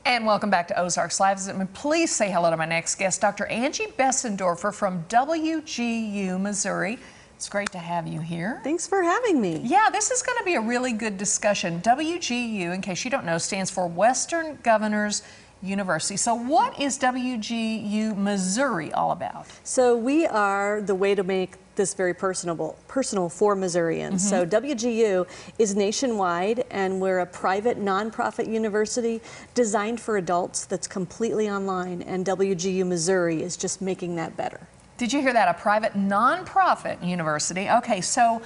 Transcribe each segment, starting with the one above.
And welcome back to Ozarks Live. Please say hello to my next guest, Dr. Angie Bessendorfer from WGU, Missouri. It's great to have you here. Thanks for having me. Yeah, this is going to be a really good discussion. WGU, in case you don't know, stands for Western Governors University. So what is WGU Missouri all about? So we are the way to make this very personal for Missourians. So WGU is nationwide, and we're a private nonprofit university designed for adults that's completely online, and WGU Missouri is just making that better. Did you hear that? A private nonprofit university. Okay, so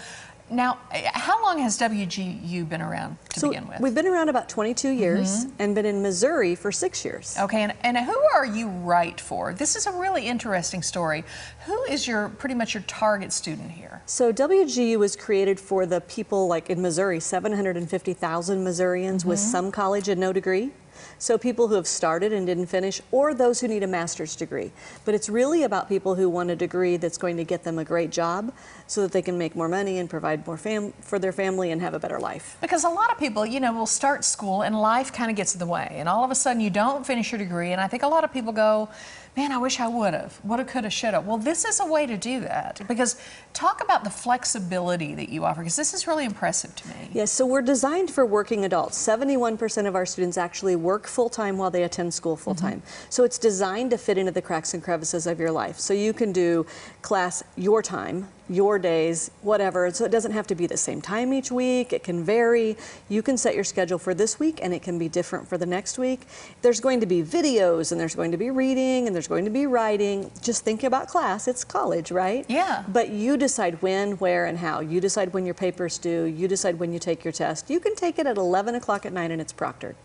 now, how long has WGU been around to begin with? We've been around about 22 years and been in Missouri for 6 years. Okay, and who are you right for? This is a really interesting story. Who is pretty much your target student here? So WGU was created for the people like in Missouri, 750,000 Missourians with some college and no degree. So people who have started and didn't finish, or those who need a master's degree. But it's really about people who want a degree that's going to get them a great job so that they can make more money and provide more for their family and have a better life. Because a lot of people, you know, will start school and life kind of gets in the way. And all of a sudden you don't finish your degree. And I think a lot of people go, man, I wish I would have. Woulda, coulda, shoulda. Well, this is a way to do that. Because talk about the flexibility that you offer, because this is really impressive to me. Yes, so we're designed for working adults. 71% of our students actually work full-time while they attend school full-time. So it's designed to fit into the cracks and crevices of your life. So you can do class your time, your days, whatever. So it doesn't have to be the same time each week. It can vary. You can set your schedule for this week and it can be different for the next week. There's going to be videos and there's going to be reading and there's going to be writing. Just think about class. It's college, right? Yeah. But you decide when, where, and how. You decide when your paper's due. You decide when you take your test. You can take it at 11 o'clock at night and it's proctored.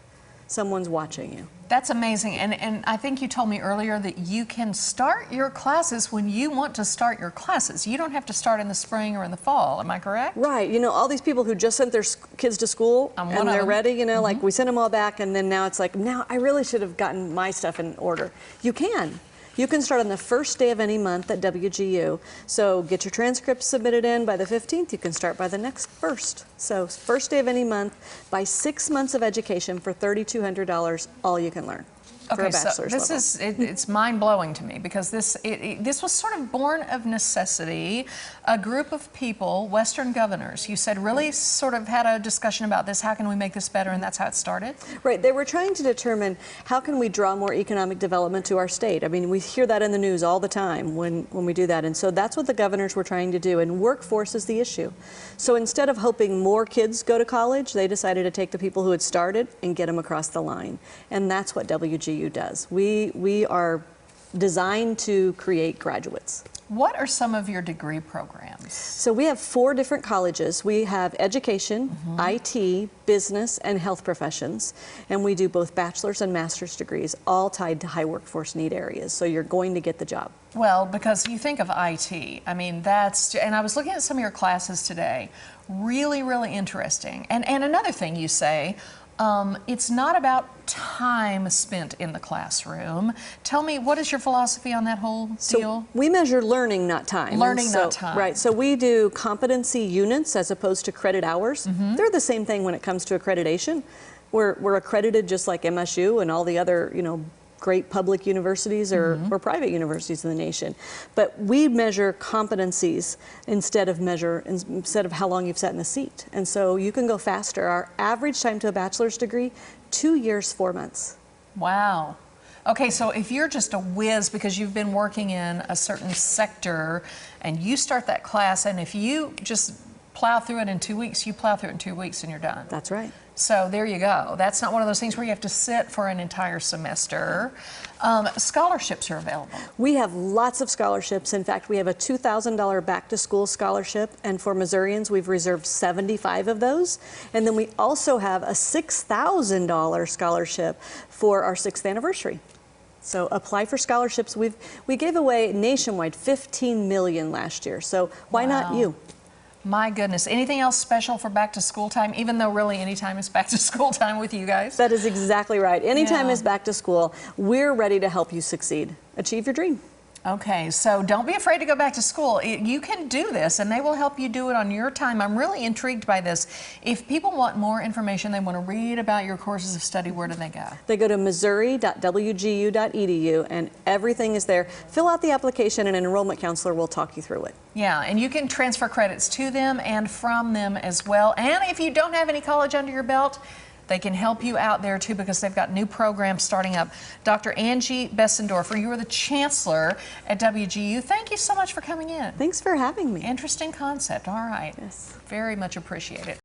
Someone's watching you. That's amazing. And I think you told me earlier that you can start your classes when you want to start your classes. You don't have to start in the spring or in the fall. Am I correct? Right. You know, all these people who just sent their kids to school and they're ready, you know, like we sent them all back and then now it's like, now I really should have gotten my stuff in order. You can. You can start on the first day of any month at WGU. So get your transcripts submitted in by the 15th. You can start by the next first. So first day of any month, by 6 months of education for $3,200, all you can learn. Okay, so this is, it's mind-blowing to me because this was sort of born of necessity. A group of people, Western governors, you said really sort of had a discussion about this, how can we make this better, and that's how it started? Right, they were trying to determine how can we draw more economic development to our state. I mean, we hear that in the news all the time when we do that, and so that's what the governors were trying to do, and workforce is the issue. So instead of hoping more kids go to college, they decided to take the people who had started and get them across the line, and that's what WGU does. We are designed to create graduates. What are some of your degree programs? So we have 4 different colleges. We have education, IT, business, and health professions. And we do both bachelor's and master's degrees, all tied to high workforce need areas. So you're going to get the job. Well, because you think of IT, I mean, and I was looking at some of your classes today, really, really interesting. And another thing you say, it's not about time spent in the classroom. Tell me, what is your philosophy on that whole deal? So we measure learning, not time. Learning, not time. Right, so we do competency units as opposed to credit hours. They're the same thing when it comes to accreditation. We're accredited just like MSU and all the other, you know, great public universities or private universities in the nation. But we measure competencies instead of how long you've sat in the seat. And so you can go faster. Our average time to a bachelor's degree, 2 years, 4 months. Wow. Okay, so if you're just a whiz because you've been working in a certain sector and you start that class, and if you just plow through it in 2 weeks, you plow through it in 2 weeks and you're done. That's right. So there you go. That's not one of those things where you have to sit for an entire semester. Scholarships are available. We have lots of scholarships. In fact, we have a $2,000 back-to-school scholarship, and for Missourians, we've reserved 75 of those. And then we also have a $6,000 scholarship for our 6th anniversary. So apply for scholarships. We gave away nationwide 15 million last year. So why not you? My goodness. Anything else special for back to school time, even though really any time is back to school time with you guys? That is exactly right. Anytime is back to school. We're ready to help you succeed. Achieve your dream. Okay, so don't be afraid to go back to school. You can do this, and they will help you do it on your time. I'm really intrigued by this. If people want more information, they want to read about your courses of study, where do they go? They go to missouri.wgu.edu, and everything is there. Fill out the application, and an enrollment counselor will talk you through it. Yeah, and you can transfer credits to them and from them as well. And if you don't have any college under your belt, they can help you out there too, because they've got new programs starting up. Dr. Angie Bessendorfer, you are the chancellor at WGU. Thank you so much for coming in. Thanks for having me. Interesting concept. All right. Yes. Very much appreciate it.